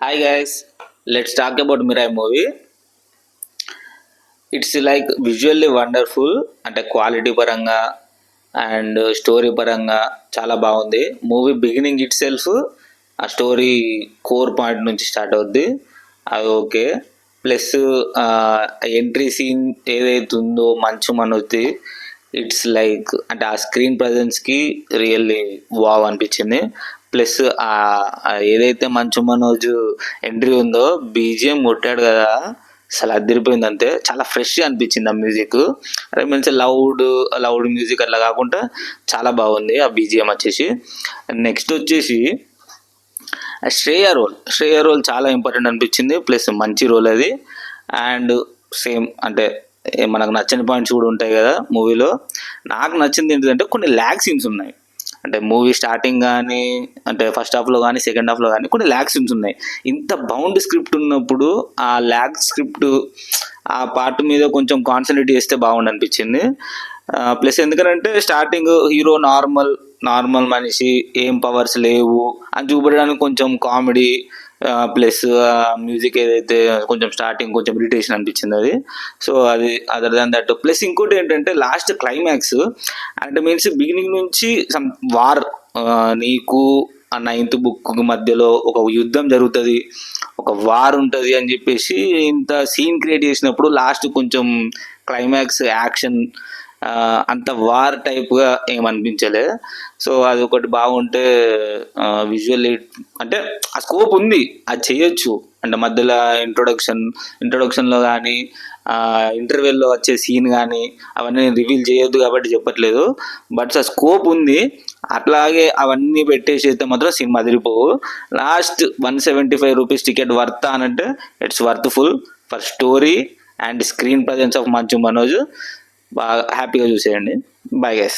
Hi guys, let's talk about Mirai movie. It's like visually wonderful అంటే quality పరంగా and story పరంగా చాలా బాగుంది. మూవీ బిగినింగ్ ఇట్ సెల్ఫ్ ఆ స్టోరీ కోర్ పాయింట్ నుంచి స్టార్ట్ అవుద్ది, అది ఓకే. ప్లస్ ఎంట్రీ సీన్ ఏదైతే ఉందో మంచు మనోజ్ది, ఇట్స్ లైక్ అంటే ఆ స్క్రీన్ ప్రజెన్స్కి రియల్లీ వావ్ అనిపించింది. ప్లస్ ఏదైతే మంచు మనోజ్ ఎంట్రీ ఉందో బీజిఎం కొట్టాడు కదా, అసలు అదిరిపోయింది. అంతే చాలా ఫ్రెష్గా అనిపించింది ఆ మ్యూజిక్. అదే మంచి లౌడ్ లౌడ్ మ్యూజిక్ అట్లా కాకుండా చాలా బాగుంది ఆ బీజిఎం వచ్చేసి. నెక్స్ట్ వచ్చేసి శ్రేయ రోల్ చాలా ఇంపార్టెంట్ అనిపించింది. ప్లస్ మంచి రోల్ అది. అండ్ సేమ్ అంటే మనకు నచ్చని పాయింట్స్ కూడా ఉంటాయి కదా మూవీలో. నాకు నచ్చింది ఏంటంటే కొన్ని ల్యాగ్ సీన్స్ ఉన్నాయి. అంటే మూవీ స్టార్టింగ్ కానీ అంటే ఫస్ట్ హాఫ్లో కానీ సెకండ్ హాఫ్లో కానీ కొన్ని ల్యాగ్ సీన్స్ ఉన్నాయి. ఇంత బౌండ్ స్క్రిప్ట్ ఉన్నప్పుడు ఆ ల్యాగ్ స్క్రిప్ట్ ఆ పార్ట్ మీద కొంచెం కాన్సన్ట్రేట్ చేస్తే బాగుండు అనిపించింది. ప్లస్ ఎందుకంటే స్టార్టింగ్ హీరో నార్మల్ మనిషి, ఏం పవర్స్ లేవు అని చూపెట్టడానికి కొంచెం కామెడీ ప్లస్ మ్యూజిక్ ఏదైతే కొంచెం స్టార్టింగ్ కొంచెం ఇరిటేషన్ అనిపించింది అది. సో అది అదర్ దాన్ దట్. ప్లస్ ఇంకోటి ఏంటంటే లాస్ట్ క్లైమాక్స్ అంటే మీన్స్ బిగినింగ్ నుంచి సమ్ వార్, నీకు ఆ 9th బుక్ మధ్యలో ఒక యుద్ధం జరుగుతుంది, ఒక వార్ ఉంటుంది అని చెప్పేసి ఇంత సీన్ క్రియేట్ చేసినప్పుడు లాస్ట్ కొంచెం క్లైమాక్స్ యాక్షన్ అంత వార్ టైప్గా ఏమనిపించలే. సో అది ఒకటి బాగుంటే విజువల్లీ అంటే ఆ స్కోప్ ఉంది, అది చేయొచ్చు. అంటే మధ్యలో ఇంట్రొడక్షన్లో కానీ ఇంటర్వెల్లో వచ్చే సీన్ కానీ అవన్నీ రివీల్ చేయొద్దు కాబట్టి చెప్పట్లేదు. బట్ ఆ స్కోప్ ఉంది. అట్లాగే అవన్నీ పెట్టేసి అయితే మాత్రం సినిమా అదిరిపోవు. లాస్ట్ 175 రూపీస్ టికెట్ వర్త్ అనంటే it's worth full for story and screen presence of Manchu Manoj. బాగా హ్యాపీగా చూసేయండి. Bye guys.